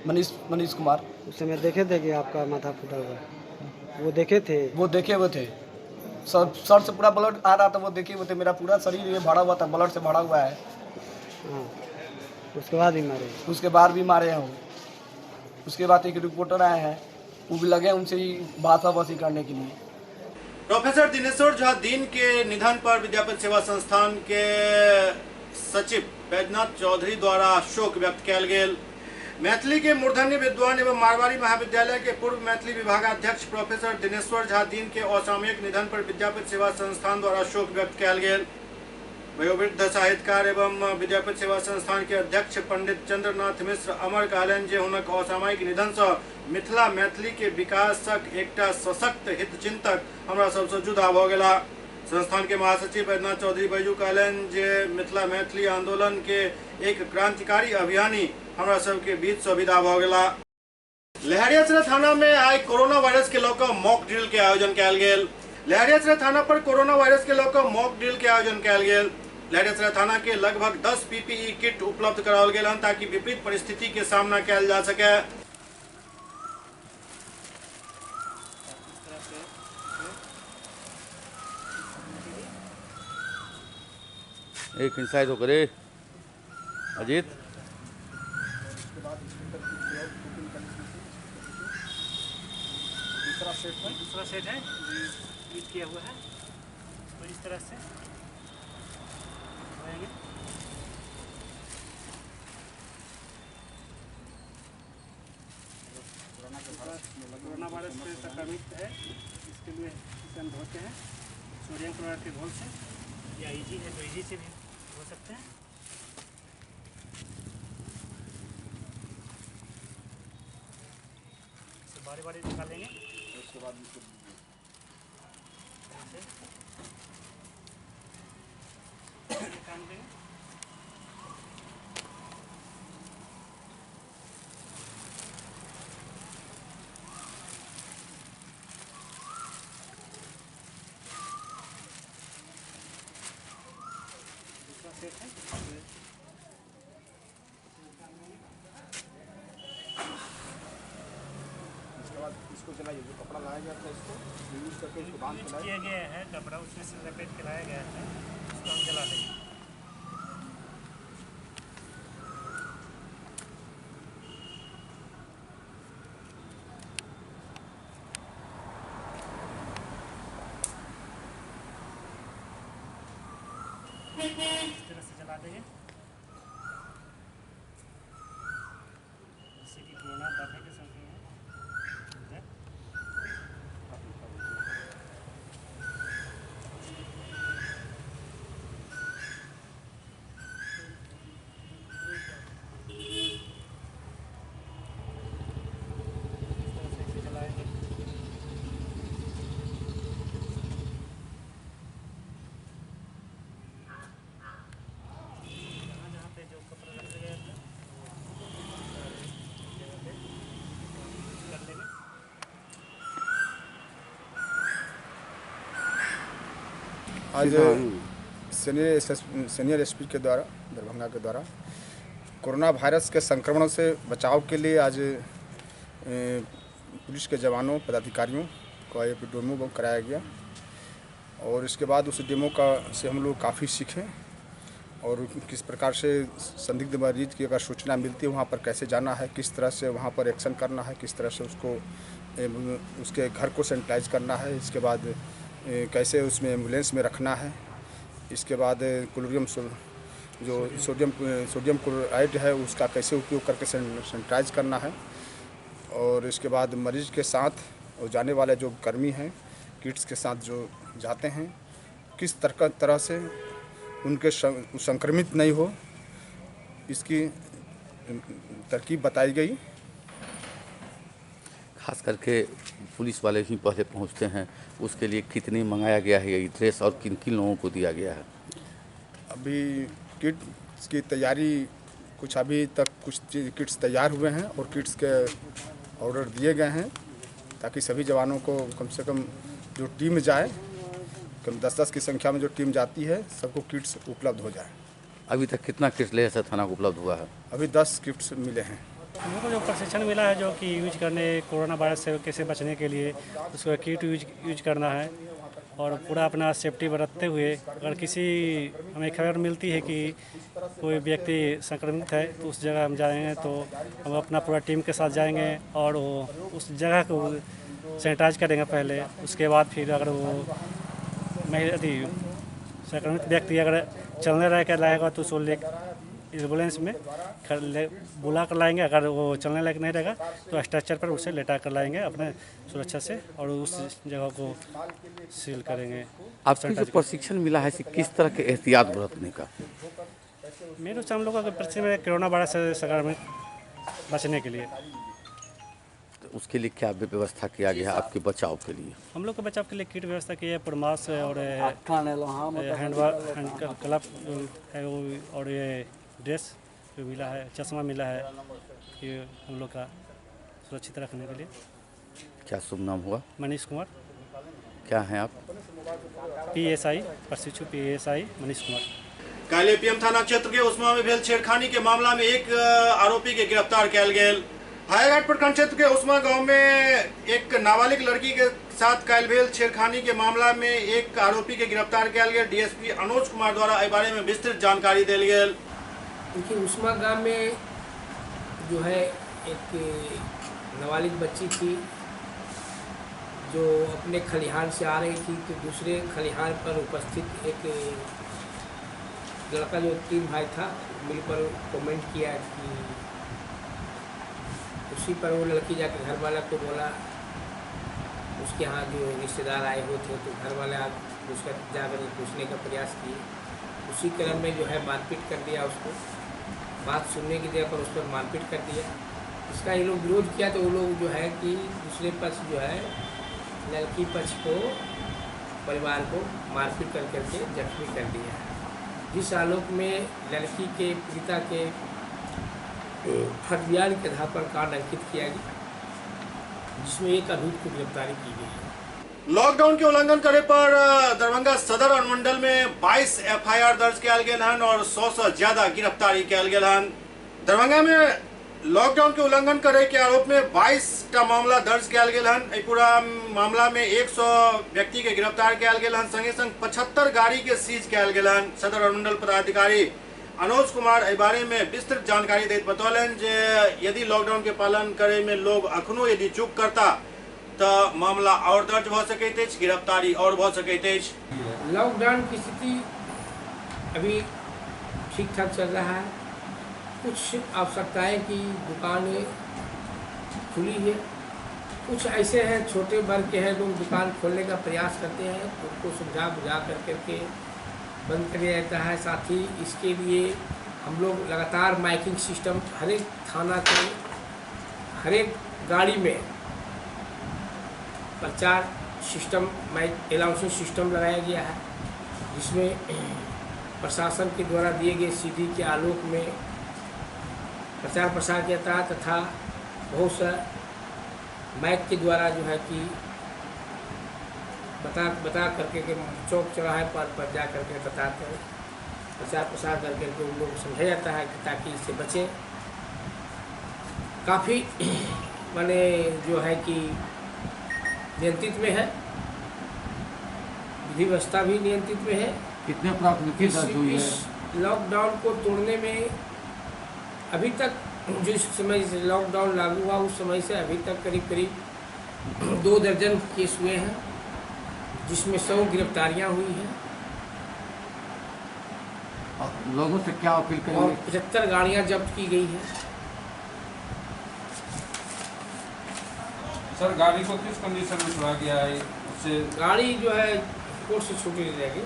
मनीष कुमार उस समय देखे थे कि आपका माथा फूटा हुआ है? वो देखे थे? वो देखे हुए थे, सर से पूरा ब्लड आ रहा था, वो देखे हुए थे। मेरा पूरा शरीर ये भरा हुआ था, ब्लड से भरा हुआ है। हाँ, उसके बाद भी मारे? उसके बाद भी मारे हैं। उसके बाद एक रिपोर्टर आए हैं, वो भी लगे उनसे ही बासाबासी करने के लिए। प्रोफेसर दिनेश्वर झा दीन के निधन पर विद्यापति सेवा संस्थान के सचिव बैजनाथ चौधरी द्वारा शोक व्यक्त कयल गेल। मैथिली के मूर्धन्य विद्वान एवं मारवाड़ी महाविद्यालय के पूर्व मैथिली विभागाध्यक्ष प्रोफेसर दिनेश्वर झा दीन के असामयिक निधन पर विद्यापति सेवा संस्थान द्वारा शोक व्यक्त कयल गेल। वयोवृद्ध साहित्यकार एवं विद्यापति सेवा संस्थान के अध्यक्ष पंडित चंद्रनाथ मिश्र अमर कहलनि जे हुनक असामयिक निधन से मिथिला मैथिली के विकासक एकटा सशक्त हितचिंतक हमरा सबसे जुदा भ गेला। संस्थान के महासचिव बैजनाथ चौधरी बैजू कहलनि जे मिथिला मैथिली आंदोलन के एक क्रांतिकारी अभियानी हमरा सबके बीच से विदा भ गेला। लहरियासराय थाना में आई कोरोना वायरस के लऽ कऽ मॉक ड्रिल के आयोजन कयल गेल। लहरियासराय थाना पर कोरोना वायरस के लऽ कऽ मॉक ड्रिल के आयोजन कयल गेल। लहरियासराय थाना के लगभग 10 PPE किट उपलब्ध कराओल गेल हन ताकि विपरीत परिस्थिति के सामना कयल जा सके। एक इंसाइड होकर अजीत दूसरा सेट है यूज किया हुआ है, तो इस तरह से होएंगे। कोरोना वायरस से संक्रमित है, इसके लिए इसे हम धोते हैं सोडियम क्लोराइड के घोल से, या इजी है तो इजी से भी हो सकते हैं। इसे बारी बारी निकालेंगे, उसके बाद काम देंगे। इसके बाद इसको इसको चलाइए, जो कपड़ा लाया गया था इसको यूज करके इसको बांध के किया गया है कपड़ा, उसमें से लपेट के लाया गया है, इसको हम जला देंगे। इस तरह से जला देंगे जिससे कि कोरोना बढ़ने के संख्या है। आज सीनियर एसपी के द्वारा दरभंगा के द्वारा कोरोना वायरस के संक्रमण से बचाव के लिए आज पुलिस के जवानों पदाधिकारियों का एक डेमो कराया गया और इसके बाद उस डेमो से हम लोग काफ़ी सीखे और किस प्रकार से संदिग्ध मरीज की अगर सूचना मिलती है वहाँ पर कैसे जाना है, किस तरह से वहाँ पर एक्शन करना है, किस तरह से उसको उसके घर को सैनिटाइज करना है, इसके बाद कैसे उसमें एम्बुलेंस में रखना है, इसके बाद क्लोरीन जो सोडियम क्लोराइड है उसका कैसे उपयोग करके सैनिटाइज करना है और इसके बाद मरीज के साथ और जाने वाले जो कर्मी हैं किट्स के साथ जो जाते हैं किस तरह से उनके संक्रमित नहीं हो इसकी तरकीब बताई गई। खास करके पुलिस वाले ही पहले पहुंचते हैं, उसके लिए कितनी मंगाया गया है ये ड्रेस और किन किन लोगों को दिया गया है? अभी किट्स की तैयारी कुछ अभी तक कुछ किट्स तैयार हुए हैं और किट्स के ऑर्डर दिए गए हैं ताकि सभी जवानों को कम से कम जो टीम जाए कम 10-10 की संख्या में जो टीम जाती है सबको किट्स उपलब्ध हो जाए। अभी तक कितना किट्स लेहर थाना को उपलब्ध हुआ है? अभी 10 किट्स मिले हैं। हम लोग को जो प्रशिक्षण मिला है जो कि यूज करने कोरोना वायरस से कैसे बचने के लिए उसको किट यूज करना है और पूरा अपना सेफ्टी बरतते हुए अगर किसी हमें खबर मिलती है कि कोई व्यक्ति संक्रमित है तो उस जगह हम जाएंगे तो हम अपना पूरा टीम के साथ जाएंगे और वो उस जगह को सैनिटाइज करेंगे पहले, उसके बाद फिर अगर वो संक्रमित व्यक्ति अगर चलने रह कर लाएगा तो उसको ले एम्बुलेंस में बुला कर लाएंगे, अगर वो चलने लायक नहीं रहेगा तो स्ट्रेचर पर उसे लेटा कर लाएंगे अपने सुरक्षा से और उस जगह को सील करेंगे। आपको जो प्रशिक्षण मिला है किस तरह के एहतियात बरतने का? मेरे से हम लोगों का प्रशिक्षण में कोरोना वायरस से संक्रमित बचने के लिए। तो उसके लिए क्या व्यवस्था किया गया है आपके बचाव के लिए? हम लोग के बचाव के लिए किट व्यवस्था की है, पुरमास और हैंड ग्लव है और ये ड्रेस जो मिला है, चश्मा मिला है, ये हम लोग का सुरक्षित रखने के लिए। क्या शुभ नाम हुआ? मनीष कुमार। क्या हैं आप? PSI प्रशिक्षु PSI मनीष कुमार। काल्हि PM थाना क्षेत्र के उस्मा में भेल छेड़खानी के मामला में एक आरोपी के गिरफ्तार किया गेल। हायाघाट प्रखंड क्षेत्र के उस्मा गांव में एक नाबालिग लड़की के साथ काल्हि भेल छेड़खानी के मामला में एक आरोपी के गिरफ्तार किया गेल। DSP अनुज कुमार द्वारा इस बारे में विस्तृत जानकारी दी गेल। देखिए उस्मा गांव में जो है एक नाबालिग बच्ची थी जो अपने खलिहान से आ रही थी तो दूसरे खलिहान पर उपस्थित एक लड़का जो 3 भाई था मिलकर कमेंट किया कि उसी पर वो लड़की जाकर घर वाला को बोला, उसके यहाँ जो रिश्तेदार आए हुए थे तो घर वाले उसका जाकर पूछने का प्रयास किए, उसी क्रम में जो है मारपीट कर दिया उसको, बात सुनने की जगह पर उस पर मारपीट कर दिया। इसका ये लोग विरोध किया तो वो लोग जो है कि दूसरे पक्ष जो है लड़की पक्ष को परिवार को मारपीट कर करके जख्मी कर दिया। जिस आलोक में लड़की के पिता के फर्जियात के आधार पर कार्ड अंकित किया गया जिसमें एक अभियुक्त को गिरफ्तारी की गई है। लॉकडाउन के उल्लंघन करे पर दरभंगा सदर अनुमंडल में 22 FIR दर्ज किया गेल हन और 100 से ज्यादा गिरफ्तारी किया गेल हन। दरभंगा में लॉकडाउन के उल्लंघन करे के आरोप में 22 टा मामला दर्ज किया गेल हन। पूरा मामला में 100 व्यक्ति के गिरफ्तार किया गेल हन। संगे संग 75 गाड़ी के सीज किया गेल हन। सदर अनुमंडल पदाधिकारी अनुज कुमार एहि बारे में विस्तृत जानकारी दैत बतौलन जे यदि लॉकडाउन के पालन करे में लोग अखनो यदि चूक करता तो मामला और दर्ज भ सकैत अछि, गिरफ्तारी और भ सकैत अछि। लॉकडाउन की स्थिति अभी ठीक ठाक चल रहा है। कुछ आवश्यकताएं की दुकानें खुली है, कुछ ऐसे हैं छोटे वर्ग के हैं लोग दुकान खोलने का प्रयास करते हैं, उनको समझा बुझा करके बंद कर दिया जाता है। साथ ही इसके लिए हम लोग लगातार माइकिंग सिस्टम हर एक थाना के हर एक गाड़ी में प्रचार सिस्टम माइक अनाउंसिंग सिस्टम लगाया गया है, जिसमें प्रशासन के द्वारा दिए गए सीडी के आलोक में प्रचार प्रसार किया जाता है तथा बहुत सा माइक के द्वारा जो है कि बता करके के चौक चौराहे पर जा करके बताते हैं, प्रचार प्रसार करके उन लोगों को समझाया जाता है कि ताकि इससे बचें। काफ़ी माने जो है कि नियंत्रित में है, विधि व्यवस्था भी नियंत्रित में है। कितने प्राथमिकी दर्ज हुई है? लॉकडाउन को तोड़ने में अभी तक जिस समय से लॉकडाउन लागू हुआ उस समय से अभी तक करीब 2 दर्जन केस हुए हैं, जिसमें 100 गिरफ्तारियां हुई हैं। लोगों से क्या अपील करेंगे? और 75 गाड़ियां जब्त की गई हैं। सर गाड़ी को किस कंडीशन में छोड़ा गया है? उससे गाड़ी जो है कोर्ट से छूटी ले जाएगी।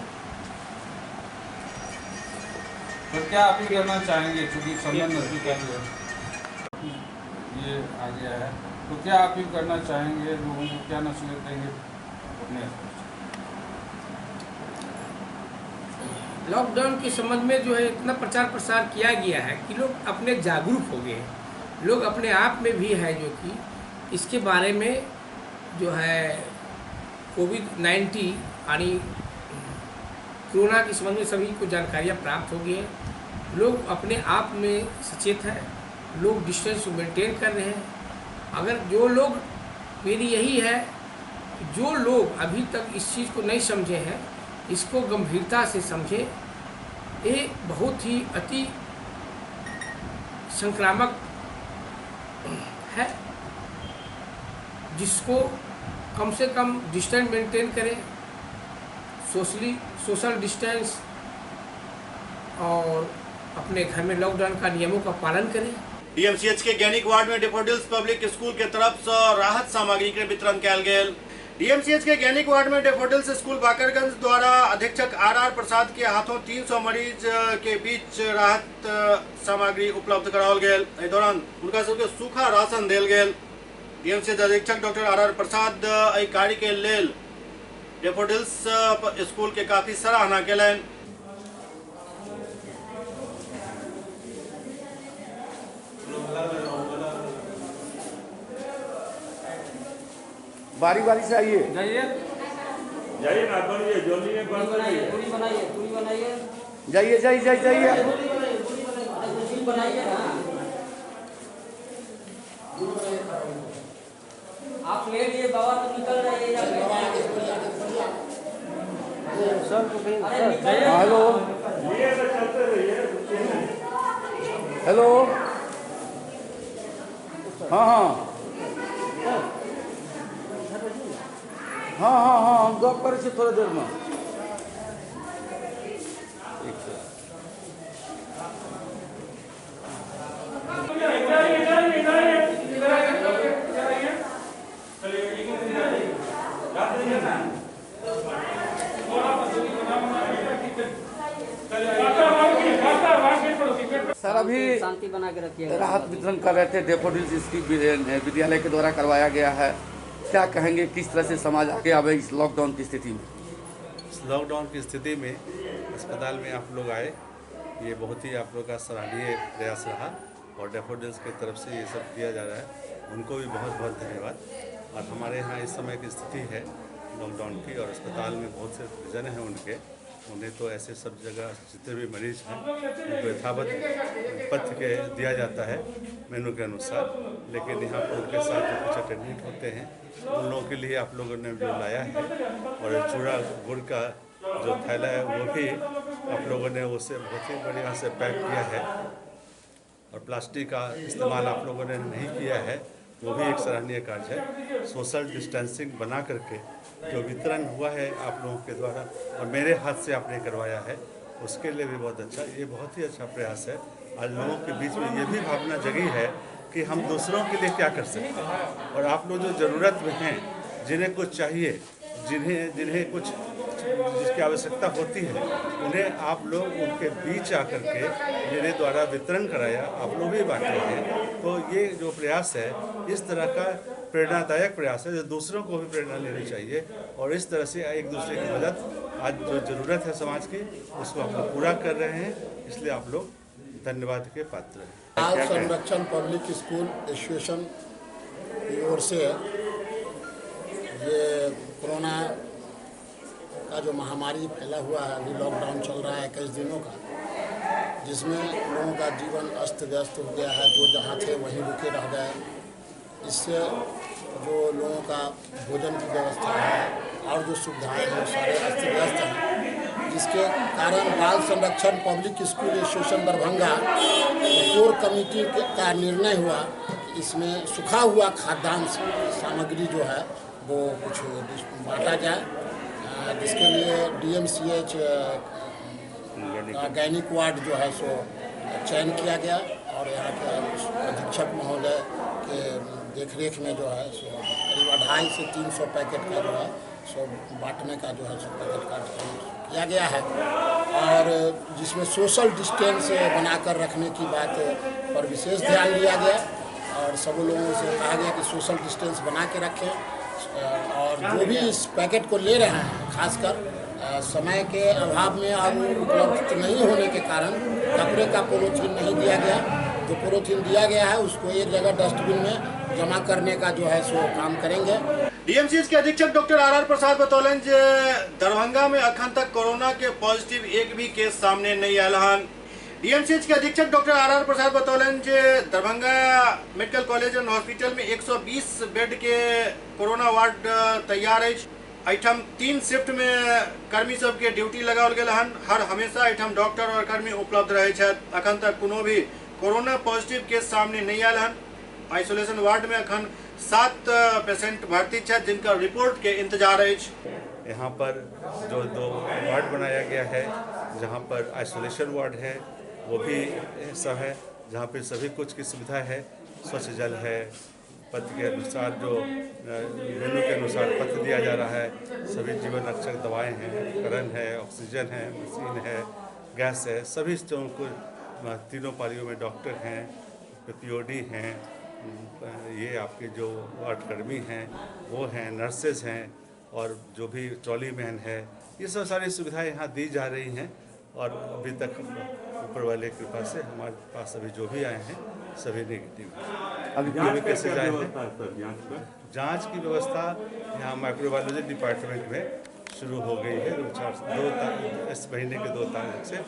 तो क्या अपील करना चाहेंगे, चूँकि समय नजदीक आ गया ये आ गया है, तो क्या अपील करना चाहेंगे, लोगों को क्या नसीहत देंगे अपने? लॉकडाउन के संबंध में जो है इतना प्रचार प्रसार किया गया है कि लोग अपने जागरूक हो गए हैं। लोग अपने आप में भी है जो कि इसके बारे में जो है कोविड-19 यानी कोरोना के संबंध में सभी को जानकारियाँ प्राप्त हो गई हैं। लोग अपने आप में सचेत हैं, लोग डिस्टेंस मेंटेन कर रहे हैं। अगर जो लोग, मेरी यही है कि जो लोग अभी तक इस चीज़ को नहीं समझे हैं, इसको गंभीरता से समझे। ये बहुत ही अति संक्रामक है, जिसको कम से कम डिस्टेंस मेंटेन करें, सोशल डिस्टेंस, और अपने घर में लॉकडाउन का नियमों का पालन करें। डीएमसीएच के गैनिक वार्ड में डेफोडिल्स पब्लिक स्कूल के तरफ से राहत सामग्री के वितरण किया गेल। डीएमसीएच के गैनिक वार्ड में डेफोडिल्स स्कूल बाकरगंज द्वारा अधीक्षक आर प्रसाद के हाथों 300 मरीज के बीच राहत सामग्री उपलब्ध कराओल गेल। इस दौरान उनका सबके सूखा राशन देल गेल। डीएमसीएच अधीक्षक डॉक्टर आर प्रसाद एहि कार्य के लेल डेफोडिल्स स्कूल के काफी सराहना केलन। बारी बारी से आइए, जाइए ना, बनिए जल्दी में बनाइए, पूरी बनाइए, जाइए जाइए आप ले लिए बाबा तो निकल रहे हैं। हेलो हेलो, हाँ हम गप करे छी थोड़ा देर में। सर अभी शांति बना के रखिए। राहत वितरण कर रहे थे, डेफोडिल्स इसकी विद्यालय के द्वारा करवाया गया है। क्या कहेंगे, किस तरह से समाज आगे आवे इस लॉकडाउन की स्थिति में? इस लॉकडाउन की स्थिति में अस्पताल में आप लोग आए, ये बहुत ही आप लोग का सराहनीय प्रयास रहा और डेफोडिल्स की तरफ से ये सब किया जा रहा है, उनको भी बहुत बहुत धन्यवाद। और हमारे यहाँ इस समय की स्थिति है लॉकडाउन की और अस्पताल में बहुत से जन हैं उनके, उन्हें तो ऐसे सब जगह जितने भी मरीज हैं उनको यथावत पथ्य के दिया जाता है मेनू के अनुसार, लेकिन यहाँ पर उनके साथ जो कुछ अटेंडेंट होते हैं उन लोगों के लिए आप लोगों ने जो लाया है और चूड़ा गुड़ का जो थैला है वो भी आप लोगों ने उसे बहुत ही बढ़िया से पैक किया है और प्लास्टिक का इस्तेमाल आप लोगों ने नहीं किया है, वो भी एक सराहनीय कार्य है। सोशल डिस्टेंसिंग बना करके जो वितरण हुआ है आप लोगों के द्वारा और मेरे हाथ से आपने करवाया है, उसके लिए भी बहुत अच्छा, ये बहुत ही अच्छा प्रयास है। आज लोगों के बीच में ये भी भावना जगी है कि हम दूसरों के लिए क्या कर सकते हैं और आप लोग जो ज़रूरत में हैं, जिन्हें कुछ चाहिए, जिन्हें कुछ जिसकी आवश्यकता होती है, उन्हें आप लोग उनके बीच आकर के मेरे द्वारा वितरण कराया, आप लोग भी बांटे हैं। तो ये जो प्रयास है इस तरह का प्रेरणादायक प्रयास है जो दूसरों को भी प्रेरणा लेनी चाहिए और इस तरह से एक दूसरे की मदद आज जो ज़रूरत है समाज की उसको हम लोग पूरा कर रहे हैं, इसलिए आप लोग धन्यवाद के पात्र हैं। बाल संरक्षण पब्लिक स्कूल एसोसिएशन की ओर से ये कोरोना का जो महामारी फैला हुआ है, अभी लॉकडाउन चल रहा है 21 दिनों का, जिसमें लोगों का जीवन अस्त व्यस्त हो गया है, जो जहाँ थे वहीं रुके रह गए। इससे जो लोगों का भोजन की व्यवस्था है और जो सुविधाएं हैं सारे अस्त व्यस्त हैं, जिसके कारण बाल संरक्षण public school association Darbhanga core committee का निर्णय हुआ कि इसमें सूखा हुआ खाद्यान्न सामग्री जो है वो कुछ बांटा जाए, जिसके लिए DMCH गैनिक वार्ड जो है सो चयन किया गया और यहाँ के अधीक्षक महोदय के देखरेख में जो है सो करीब 250 से 300 पैकेट का जो है सो बांटने का जो है सो पैकेट का किया गया है और जिसमें सोशल डिस्टेंस बनाकर रखने की बात पर विशेष ध्यान दिया गया और सब लोगों से कहा गया कि सोशल डिस्टेंस बना के रखें और जो भी इस पैकेट को ले रहे हैं, खासकर समय के अभाव में और उपलब्ध नहीं होने के कारण कपड़े का पॉलीथीन नहीं दिया गया। जो पॉलीथीन दिया गया है उसको एक जगह डस्टबिन में जमा करने का जो है सो काम करेंगे। DMCH के अधीक्षक डॉक्टर RR प्रसाद बतौलन जे दरभंगा में अखन तक कोरोना के पॉजिटिव एक भी केस सामने नहीं आयल हन। DMCH के अधीक्षक डॉक्टर RR प्रसाद बतौलन जे Darbhanga medical college and hospital में 120 बेड के कोरोना वार्ड तैयार है। एठम 3 शिफ्ट में कर्मी सबके ड्यूटी लगाओल गेल हन। हर हमेशा एठम डॉक्टर और कर्मी उपलब्ध रहे छथि। अखन तक कोनो भी कोरोना पॉजिटिव केस सामने नहीं आयल हन। आइसोलेशन वार्ड में अखन 7 पेशेंट भर्ती छथि जिनका रिपोर्ट के इंतजार है। यहाँ पर जो 2 वार्ड बनाया गया है, जहाँ पर आइसोलेशन वार्ड है वो भी सब है, जहाँ पे सभी कुछ की सुविधा है, स्वच्छ जल है, पथ्य के अनुसार जो मेनू के अनुसार पथ्य दिया जा रहा है, सभी जीवन रक्षक दवाएं हैं, उपकरण है, ऑक्सीजन है, मशीन है, गैस है, सभी को तीनों पालियों में डॉक्टर हैं, POD हैं, ये आपके जो वार्डकर्मी हैं वो हैं, नर्सेज हैं और जो भी ट्रॉली मैन है, ये सब सारी सुविधाएं यहाँ दी जा रही हैं और अभी तक ऊपर वाले कृपा से हमारे पास अभी जो भी आए हैं सभी नेगेटिव हैं। अभी कैसे जाए हैं जांच की व्यवस्था यहाँ माइक्रोबायोलॉजी डिपार्टमेंट में शुरू हो गई है। इस महीने के 2 तारीख से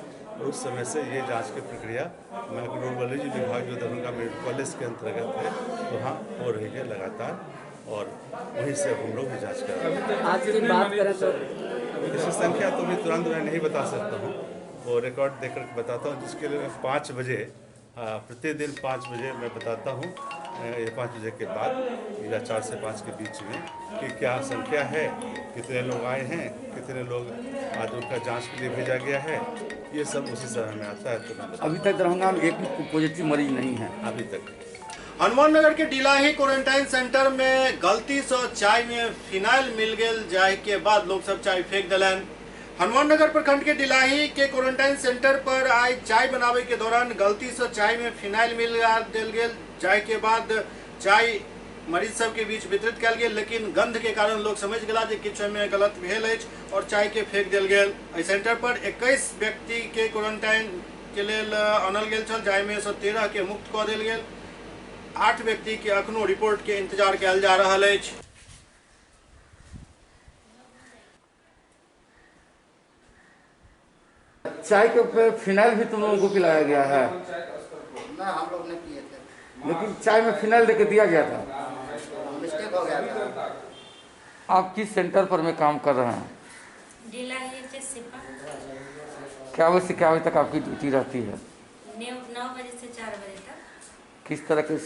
उस समय से ये जांच की प्रक्रिया माइक्रोबायोलॉजी विभाग जो दरभंगा मेडिकल कॉलेज के अंतर्गत है वहाँ हो रही है लगातार और वहीं से हम लोग भी जाँच कर रहे हैं। आज की बात करें तो इसकी संख्या तो मैं तुरंत मैं नहीं बता सकता हूँ, वो रिकॉर्ड देकर बताता हूँ, जिसके लिए 5 बजे प्रतिदिन 5 बजे मैं बताता हूँ, 5 बजे के बाद या 4 से 5 के बीच में कि क्या संख्या है, कितने लोग आए हैं, कितने लोग आज उनका जांच के लिए भेजा गया है, ये सब उसी समय में आता है। तो अभी तक दरभंगा में एक भी पॉजिटिव मरीज नहीं है अभी तक। हनुमान नगर के डिलाही क्वारंटाइन सेंटर में गलती से चाय में फिनाइल मिल गए, जाए के बाद लोग सब चाय फेंक दिलन। हनुमान नगर प्रखंड के डिलाही के क्वारंटाइन सेंटर पर आज चाय बनावे के दौरान गलती से चाय में फिनाइल मिल गए, जाए के बाद चाय मरीज सब के बीच वितरित कल गया, लेकिन गंध के कारण लोग समझ गला जे किछु में गलत भेल अछि और चाय के फेंक दिल गेल। एहि सेंटर पर 21 व्यक्ति के क्वारंटाइन के लेल आनल गेल छल, जाहि में से 13 के मुक्त कऽ देल गेल। 8 व्यक्ति के अखनो रिपोर्ट के इंतजार कयल जा रहल अछि। चाय के ऊपर फिनाइल भी तुम लोगों को पिलाया गया है? ना, हम लोग ने किए थे, लेकिन चाय में फिनाइल देके दिया गया था। मिस्टेक हो गया था। आप किस सेंटर पर में काम कर रहे हैं? क्या बजे से क्या बजे तक आपकी ड्यूटी रहती है? 9 बजे से 4 बजे तक। किस तरह के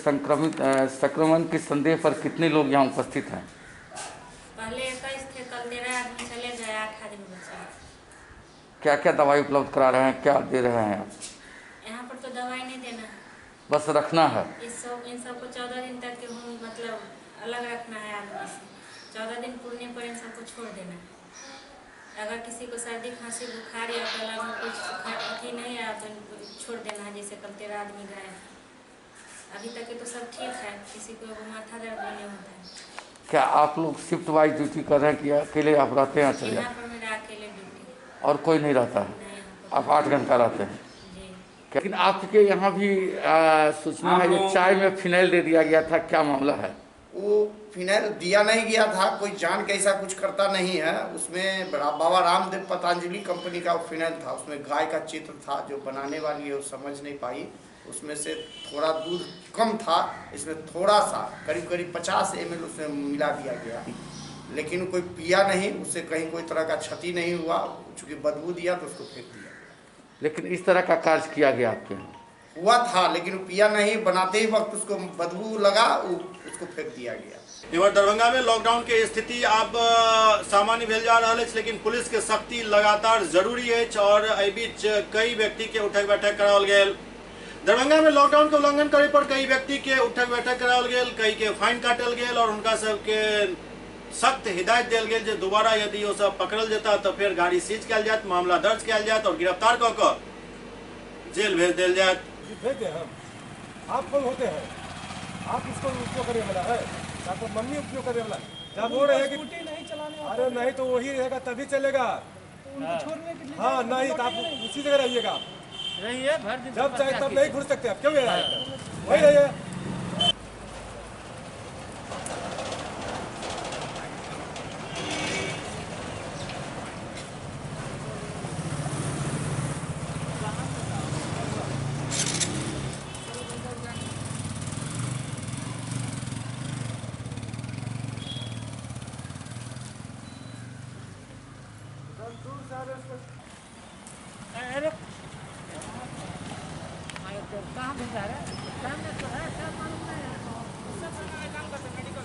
संक्रमण के संदेह पर कितने लोग यहाँ उपस्थित हैं? पहले 21 थे, कल 13 आदमी चले गए, 8 आदमी बचे। क्या क्या दवाई उपलब्ध करा रहे हैं, क्या दे रहे हैं? यहाँ पर तो दवाई नहीं देना है, बस रखना है। इन सबको 14 दिन तक के हम मतलब अलग रखना है आदमी से। 14 दिन पूरने पर इन सबको छोड़ देना है। अगर किसी को सर्दी खांसी बुखार या गला में कुछ अथी नहीं है तो छोड़ देना है। जैसे कल 13 आदमी गए, अभी तक के तो सब ठीक है, किसी को माथा दर्द नहीं होता है। क्या आप लोग शिफ्ट वाइज ड्यूटी कर रहे हैं कि अकेले आप रहते हैं? चलिए, यहाँ पर मेरा अकेले ड्यूटी और कोई नहीं रहता है? आप 8 घंटा रहते हैं। लेकिन आपके यहाँ भी सूचना है जो चाय में फिनाइल दे दिया गया था, क्या मामला है? वो फिनाइल दिया नहीं गया था, कोई जान के ऐसा कुछ करता नहीं है। उसमें बाबा रामदेव पतंजलि कंपनी का फिनाइल था, उसमें गाय का चित्र था। जो बनाने वाली है वो समझ नहीं पाई, उसमें से थोड़ा दूध कम था, इसमें थोड़ा सा करीब 50 ml उसमें मिला दिया गया। लेकिन कोई पिया नहीं, उससे कहीं कोई तरह का क्षति नहीं हुआ। चूँकि बदबू दिया तो उसको फेंक दिया। लेकिन इस तरह का कार्य किया गया आपके यहाँ? हुआ था, लेकिन पिया नहीं, बनाते ही वक्त उसको बदबू लगा, उसको फेंक दिया गया। इधर दरभंगा में लॉकडाउन के स्थिति अब सामान्य भेल जा रहा है, लेकिन पुलिस के सख्ती लगातार जरूरी है और एहि बीच कई व्यक्ति के उठक बैठक कराओल गेल। दरभंगा में लॉकडाउन के उल्लंघन करे पर कई व्यक्ति के उठक बैठक कराओल गेल, कई के फाइन काटल गेल और उनका सबके सख्त हिदायत दिल गेल जे दोबारा यदि वो सब पकड़ल जाता तो फिर गाड़ी सीज कल जात, मामला दर्ज कल जात और गिरफ्तार कर जेल भेज दिल जात। भेजते हम, आप कौन होते हैं? आप इसको उपयोग करने वाला है, आपको मम्मी उपयोग करने वाला। जब वो रहेगी नहीं चलाने, अरे नहीं तो वही रहेगा तभी चलेगा। हाँ नहीं तो आप उसी जगह रहिएगा, जब चाहे तब नहीं घुस सकते आप। क्यों वही रहिए। कहाँ भेजा रहे हैं? सामने तो है, क्या मालूम नहीं है। उससे काम करते मेडिकल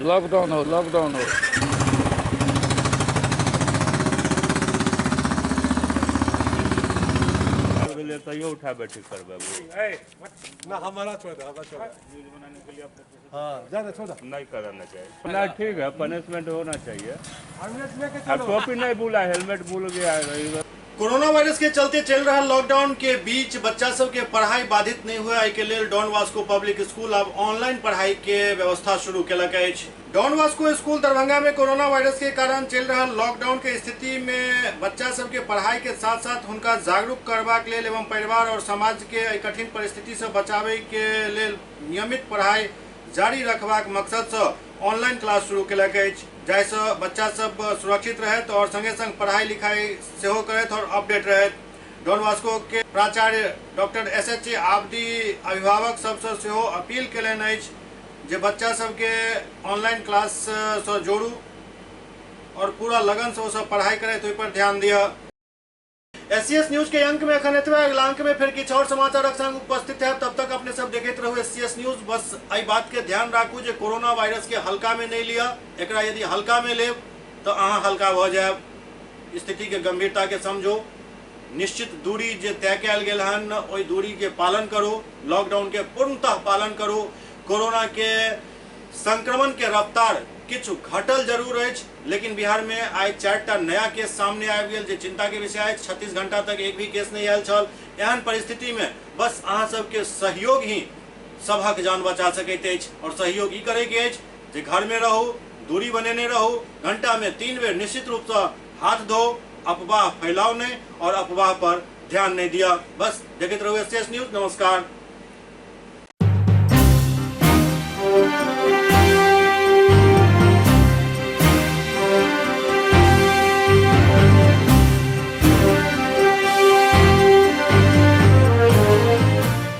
लॉकडाउन हो, लॉकडाउन हो। तैयो उठा बैठी करबे ना, हमारा छोड़ दो, हमारा छोड़ दो। बनाने के लिए हाँ ज्यादा छोड़ नहीं कराना चाहिए ना। ठीक है, पनिशमेंट होना चाहिए। अब टोपी नहीं भूला, हेलमेट भूल गया। कोरोना वायरस के चलते चल रहा लॉकडाउन के बीच बच्चा सब के पढ़ाई बाधित नहीं हुआ। एहि के लेल डॉन वास्को पब्लिक स्कूल अब ऑनलाइन पढ़ाई के व्यवस्था शुरू केलक अछि। डॉन वास्को स्कूल दरभंगा में कोरोना वायरस के कारण चल रहा लॉकडाउन के स्थिति में बच्चा सब के पढ़ाई के साथ साथ उनका जागरूक करबाक लेल एवं परिवार और समाज के कठिन परिस्थिति से बचावे के लेल नियमित पढ़ाई जारी रखबाक मकसद से ऑनलाइन क्लास शुरू केलक अछि, जाहिसँ बच्चा सब सुरक्षित रहत और संगे संग पढ़ाई लिखाई सेहो करत और अपडेट रहत। डॉन वास्को के प्राचार्य डॉक्टर SH आबदी अभिभावक सबसे सेहो अपील केलनि अछि जे बच्चा सबके ऑनलाइन क्लास से जोड़ू और पूरा लगन से सब पढ़ाई करत, ओहि पर ध्यान दिया। SCS न्यूज के अंक में अखन एतबे, अगला अंक में फिर किछु और समाचारक संग उपस्थित है। तब तक अपने सब देखते रहो SCS न्यूज। बस एहि बात के ध्यान राखू जे कोरोना वायरस के हल्का में नहीं लिया, एकरा यदि हल्का में लेब तो अहाँ हल्का भ जायब। स्थिति के गंभीरता के समझो, निश्चित दूरी जे तय कयल गेल हन ओहि दूरी के पालन करो, लॉकडाउन के पूर्णतः पालन करो। कोरोना के संक्रमण के रफ्तार किछु घटल जरूर अछि, लेकिन बिहार में आज 4टा नया केस सामने आबि गेल जे चिंता के विषय अछि। 36 घंटा तक एक भी केस नहीं आयल छल। एहन परिस्थिति में बस अहाँ सबके सहयोग ही सबहक जान बचा सकैत अछि और सहयोग ई करे के अछि जे घर में रहू, दूरी बनेने रहो, घंटा में 3 बेर निश्चित रूप से हाथ धो, अफवाह फैलाओ नहीं और अफवाह पर ध्यान नहीं दिया। बस देखते रहो एसएस न्यूज। नमस्कार।